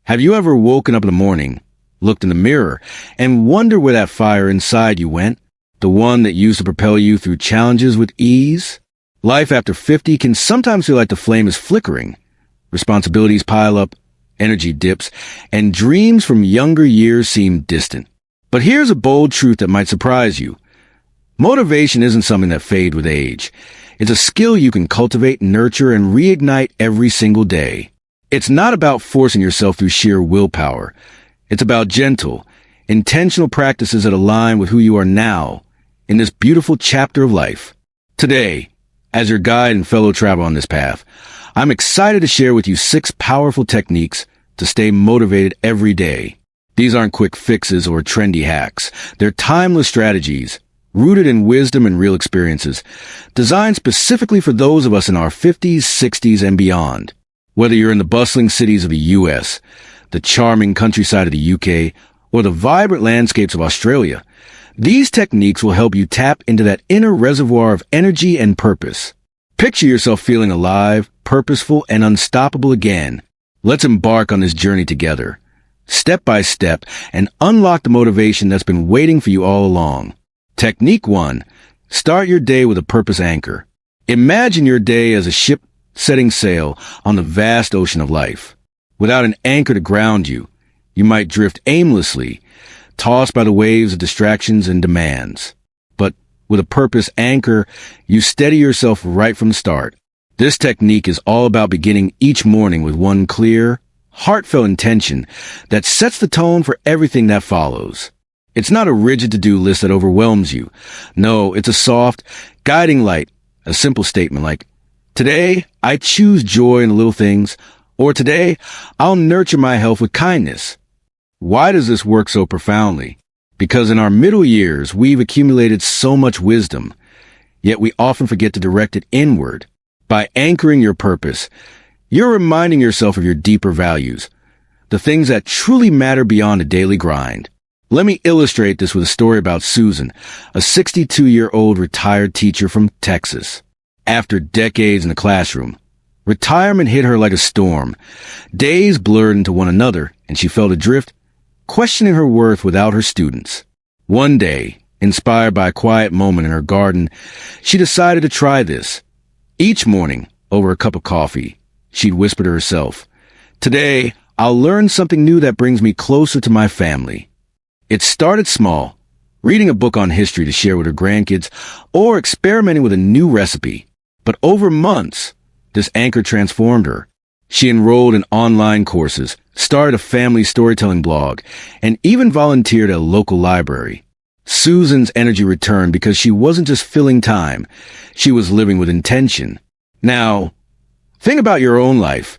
Have you ever woken up in the morning, looked in the mirror, and wondered where that fire inside you went? The one that used to propel you through challenges with ease? Life after 50 can sometimes feel like the flame is flickering. Responsibilities pile up, energy dips, and dreams from younger years seem distant. But here's a bold truth that might surprise you. Motivation isn't something that fades with age. It's a skill you can cultivate, nurture, and reignite every single day. It's not about forcing yourself through sheer willpower. It's about gentle, intentional practices that align with who you are now in this beautiful chapter of life. Today, as your guide and fellow traveler on this path, I'm excited to share with you 6 powerful techniques to stay motivated every day. These aren't quick fixes or trendy hacks. They're timeless strategies rooted in wisdom and real experiences, designed specifically for those of us in our 50s, 60s, and beyond. Whether you're in the bustling cities of the US, the charming countryside of the UK, or the vibrant landscapes of Australia, these techniques will help you tap into that inner reservoir of energy and purpose. Picture yourself feeling alive, purposeful, and unstoppable again. Let's embark on this journey together, step by step, and unlock the motivation that's been waiting for you all along. Technique 1. Start your day with a purpose anchor. Imagine your day as a ship setting sail on the vast ocean of life. Without an anchor to ground you, you might drift aimlessly, tossed by the waves of distractions and demands. But with a purpose anchor, you steady yourself right from the start. This technique is all about beginning each morning with one clear, heartfelt intention that sets the tone for everything that follows. It's not a rigid to-do list that overwhelms you. No, it's a soft, guiding light, a simple statement like, "Today, I choose joy in the little things," or "Today, I'll nurture my health with kindness." Why does this work so profoundly? Because in our middle years, we've accumulated so much wisdom, yet we often forget to direct it inward. By anchoring your purpose, you're reminding yourself of your deeper values, the things that truly matter beyond a daily grind. Let me illustrate this with a story about Susan, a 62-year-old retired teacher from Texas. After decades in the classroom, retirement hit her like a storm. Days blurred into one another, and she felt adrift, questioning her worth without her students. One day, inspired by a quiet moment in her garden, she decided to try this. Each morning, over a cup of coffee, she'd whisper to herself, "Today, I'll learn something new that brings me closer to my family." It started small, reading a book on history to share with her grandkids, or experimenting with a new recipe. But over months, this anchor transformed her. She enrolled in online courses, started a family storytelling blog, and even volunteered at a local library. Susan's energy returned because she wasn't just filling time, she was living with intention. Now, think about your own life.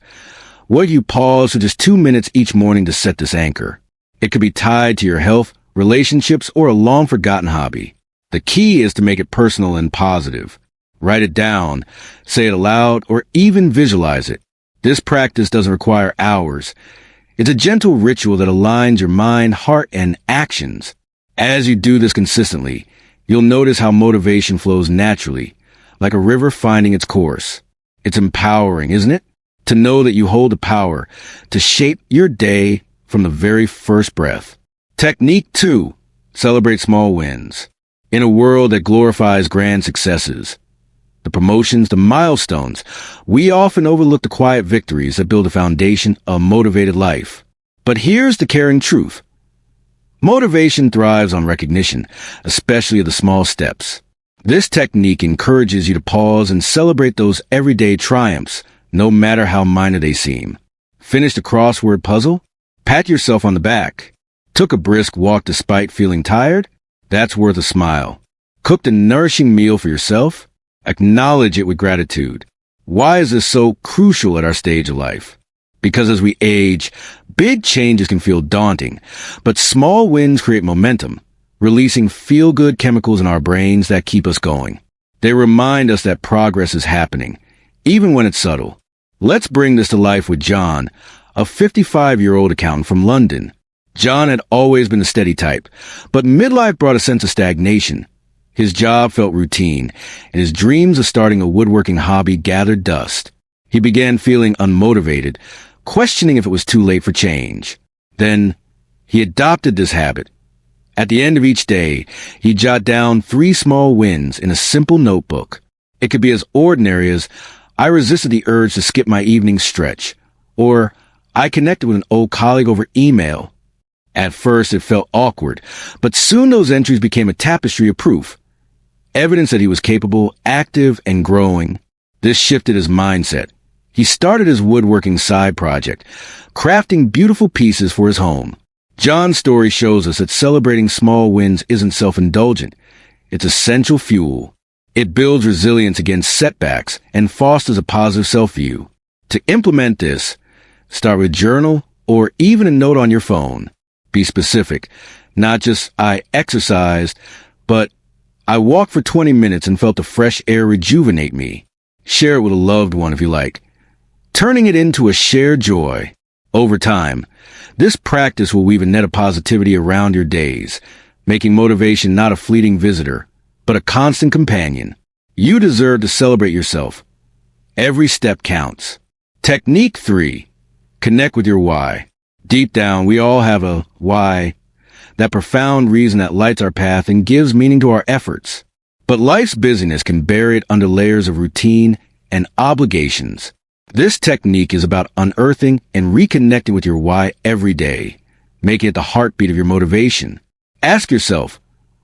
Would you pause for just 2 minutes each morning to set this anchor? It could be tied to your health, relationships, or a long-forgotten hobby. The key is to make it personal and positive. Write it down, say it aloud, or even visualize it. This practice doesn't require hours. It's a gentle ritual that aligns your mind, heart, and actions. As you do this consistently, you'll notice how motivation flows naturally, like a river finding its course. It's empowering, isn't it? To know that you hold the power to shape your day from the very first breath. Technique 2. Celebrate small wins. In a world that glorifies grand successes, the promotions, the milestones, we often overlook the quiet victories that build a foundation of a motivated life. But here's the caring truth. Motivation thrives on recognition, especially of the small steps. This technique encourages you to pause and celebrate those everyday triumphs, no matter how minor they seem. Finished a crossword puzzle? Pat yourself on the back. Took a brisk walk despite feeling tired? That's worth a smile. Cooked a nourishing meal for yourself? Acknowledge it with gratitude. Why is this so crucial at our stage of life? Because as we age, big changes can feel daunting, but small wins create momentum, releasing feel-good chemicals in our brains that keep us going. They remind us that progress is happening, even when it's subtle. Let's bring this to life with John, a 55-year-old accountant from London. John had always been a steady type, but midlife brought a sense of stagnation. His job felt routine, and his dreams of starting a woodworking hobby gathered dust. He began feeling unmotivated, questioning if it was too late for change. Then, he adopted this habit. At the end of each day, he'd jot down 3 small wins in a simple notebook. It could be as ordinary as, I resisted the urge to skip my evening stretch, or I connected with an old colleague over email. At first, it felt awkward, but soon those entries became a tapestry of proof. Evidence that he was capable, active, and growing. This shifted his mindset. He started his woodworking side project, crafting beautiful pieces for his home. John's story shows us that celebrating small wins isn't self-indulgent. It's essential fuel. It builds resilience against setbacks and fosters a positive self-view. To implement this, start with journal or even a note on your phone. Be specific. Not just, I exercised, but I walked for 20 minutes and felt the fresh air rejuvenate me. Share it with a loved one if you like. Turning it into a shared joy. Over time, this practice will weave a net of positivity around your days, making motivation not a fleeting visitor, but a constant companion. You deserve to celebrate yourself. Every step counts. Technique 3. Connect with your why. Deep down, we all have a why, that profound reason that lights our path and gives meaning to our efforts. But life's busyness can bury it under layers of routine and obligations. This technique is about unearthing and reconnecting with your why every day, making it the heartbeat of your motivation. Ask yourself,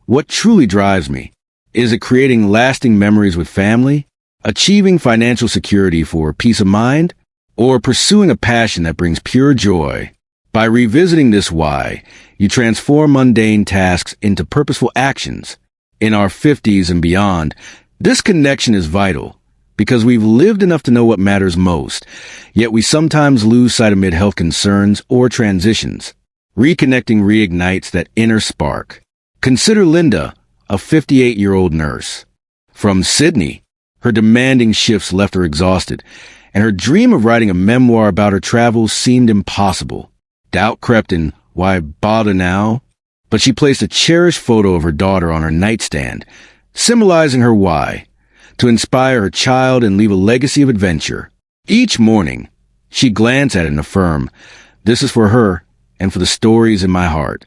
what truly drives me? Is it creating lasting memories with family, achieving financial security for peace of mind, or pursuing a passion that brings pure joy? By revisiting this why, you transform mundane tasks into purposeful actions. In our 50s and beyond, this connection is vital because we've lived enough to know what matters most, yet we sometimes lose sight amid health concerns or transitions. Reconnecting reignites that inner spark. Consider Linda, a 58-year-old nurse. From Sydney, her demanding shifts left her exhausted, and her dream of writing a memoir about her travels seemed impossible. Doubt crept in, why bother now? But she placed a cherished photo of her daughter on her nightstand, symbolizing her why, to inspire her child and leave a legacy of adventure. Each morning, she glanced at it and affirmed, this is for her and for the stories in my heart.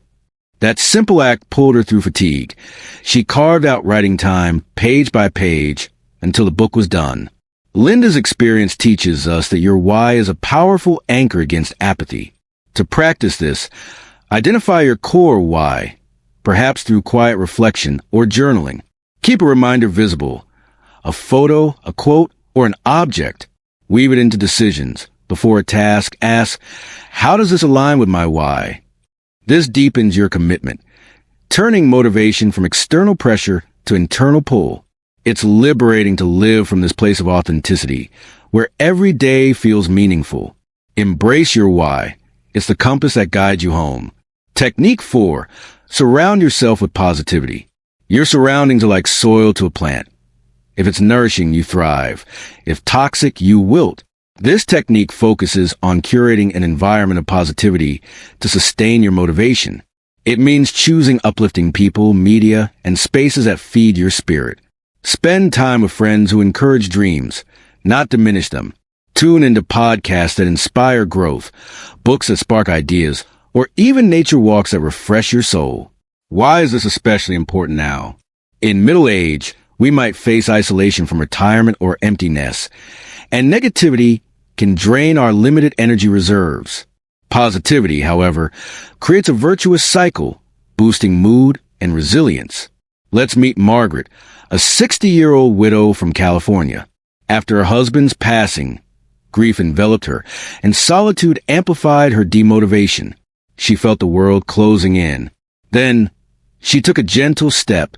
That simple act pulled her through fatigue. She carved out writing time, page by page, until the book was done. Linda's experience teaches us that your why is a powerful anchor against apathy. To practice this, identify your core why, perhaps through quiet reflection or journaling. Keep a reminder visible. A photo, a quote, or an object. Weave it into decisions. Before a task, ask, how does this align with my why? This deepens your commitment, turning motivation from external pressure to internal pull. It's liberating to live from this place of authenticity, where every day feels meaningful. Embrace your why. It's the compass that guides you home. Technique 4. Surround yourself with positivity. Your surroundings are like soil to a plant. If it's nourishing, you thrive. If toxic, you wilt. This technique focuses on curating an environment of positivity to sustain your motivation. It means choosing uplifting people, media, and spaces that feed your spirit. Spend time with friends who encourage dreams, not diminish them. Tune into podcasts that inspire growth, books that spark ideas, or even nature walks that refresh your soul. Why is this especially important now? In middle age, we might face isolation from retirement or emptiness, and negativity can drain our limited energy reserves. Positivity, however, creates a virtuous cycle, boosting mood and resilience. Let's meet Margaret, a 60-year-old widow from California. After her husband's passing, grief enveloped her, and solitude amplified her demotivation. She felt the world closing in. Then, she took a gentle step,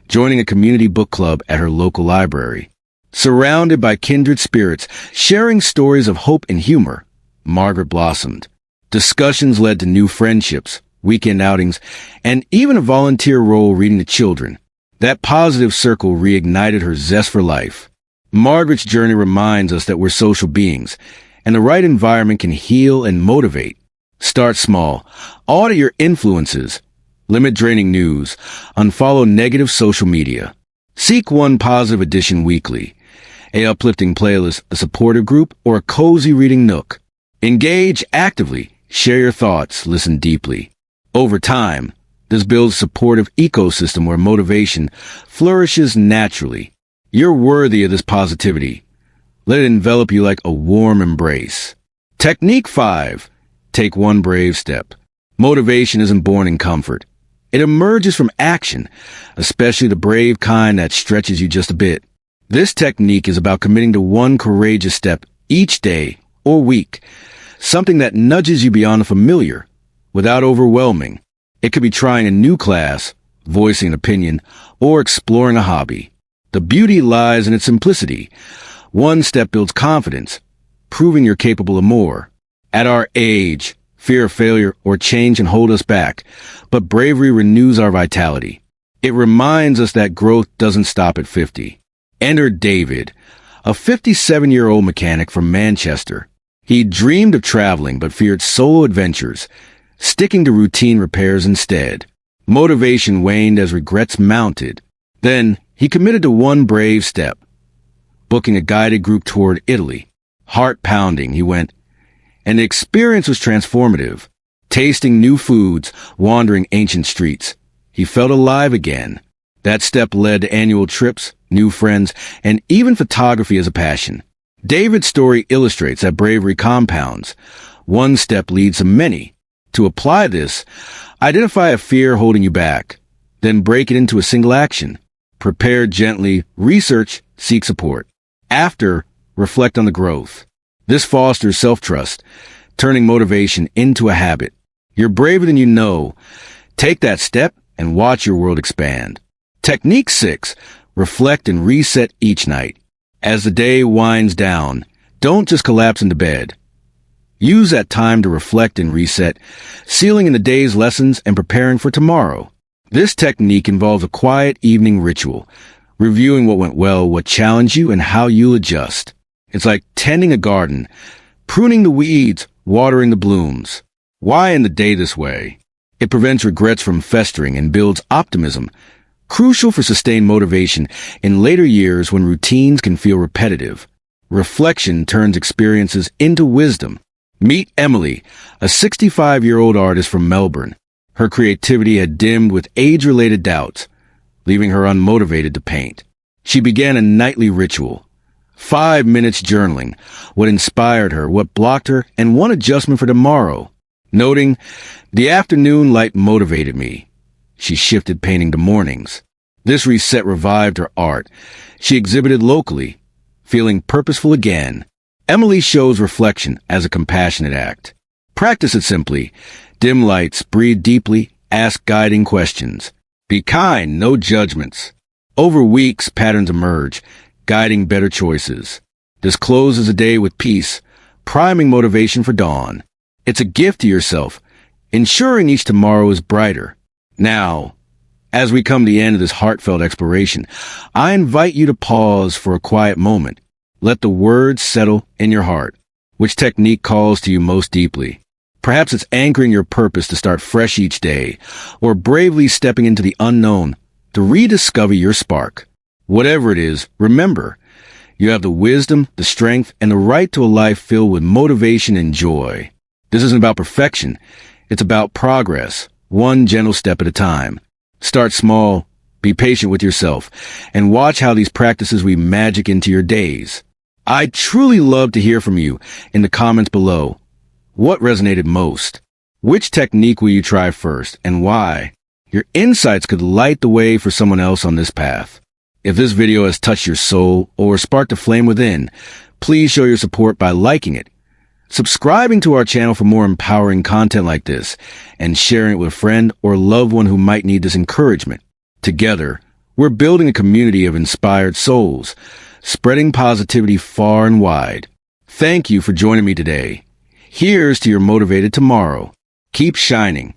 joining a community book club at her local library. Surrounded by kindred spirits, sharing stories of hope and humor, Margaret blossomed. Discussions led to new friendships, weekend outings, and even a volunteer role reading to children. That positive circle reignited her zest for life. Margaret's journey reminds us that we're social beings, and the right environment can heal and motivate. Start small. Audit your influences. Limit draining news. Unfollow negative social media. Seek one positive addition weekly. A uplifting playlist, a supportive group, or a cozy reading nook. Engage actively, share your thoughts, listen deeply. Over time, this builds a supportive ecosystem where motivation flourishes naturally. You're worthy of this positivity. Let it envelop you like a warm embrace. Technique 5. Take one brave step. Motivation isn't born in comfort. It emerges from action, especially the brave kind that stretches you just a bit. This technique is about committing to one courageous step each day or week, something that nudges you beyond the familiar without overwhelming. It could be trying a new class, voicing an opinion, or exploring a hobby. The beauty lies in its simplicity. One step builds confidence, proving you're capable of more. At our age, fear of failure or change can hold us back, but bravery renews our vitality. It reminds us that growth doesn't stop at 50. Enter David, a 57-year-old mechanic from Manchester. He dreamed of traveling but feared solo adventures, sticking to routine repairs instead. Motivation waned as regrets mounted. Then he committed to one brave step, booking a guided group toward Italy. Heart-pounding, he went, and the experience was transformative. Tasting new foods, wandering ancient streets, he felt alive again. That step led to annual trips, new friends, and even photography as a passion. David's story illustrates that bravery compounds. One step leads to many. To apply this, identify a fear holding you back, then break it into a single action. Prepare gently, research, seek support. After, reflect on the growth. This fosters self-trust, turning motivation into a habit. You're braver than you know. Take that step and watch your world expand. Technique 6. Reflect and reset each night. As the day winds down, don't just collapse into bed. Use that time to reflect and reset, sealing in the day's lessons and preparing for tomorrow. This technique involves a quiet evening ritual, reviewing what went well, what challenged you, and how you'll adjust. It's like tending a garden, pruning the weeds, watering the blooms. Why end the day this way? It prevents regrets from festering and builds optimism, crucial for sustained motivation in later years when routines can feel repetitive. Reflection turns experiences into wisdom. Meet Emily, a 65-year-old artist from Melbourne. Her creativity had dimmed with age-related doubts, leaving her unmotivated to paint. She began a nightly ritual. 5 minutes journaling, what inspired her, what blocked her, and one adjustment for tomorrow. Noting, the afternoon light motivated me. She shifted painting to mornings. This reset revived her art. She exhibited locally, feeling purposeful again. Emily shows reflection as a compassionate act. Practice it simply. Dim lights, breathe deeply, ask guiding questions. Be kind, no judgments. Over weeks, patterns emerge, guiding better choices. This closes a day with peace, priming motivation for dawn. It's a gift to yourself, ensuring each tomorrow is brighter. Now, as we come to the end of this heartfelt exploration, I invite you to pause for a quiet moment. Let the words settle in your heart. Which technique calls to you most deeply? Perhaps it's anchoring your purpose to start fresh each day, or bravely stepping into the unknown to rediscover your spark. Whatever it is, remember, you have the wisdom, the strength, and the right to a life filled with motivation and joy. This isn't about perfection. It's about progress, one gentle step at a time. Start small, be patient with yourself, and watch how these practices weave magic into your days. I'd truly love to hear from you in the comments below. What resonated most? Which technique will you try first, and why? Your insights could light the way for someone else on this path. If this video has touched your soul or sparked a flame within, please show your support by liking it, subscribing to our channel for more empowering content like this, and sharing it with a friend or loved one who might need this encouragement. Together, we're building a community of inspired souls, spreading positivity far and wide. Thank you for joining me today. Here's to your motivated tomorrow. Keep shining.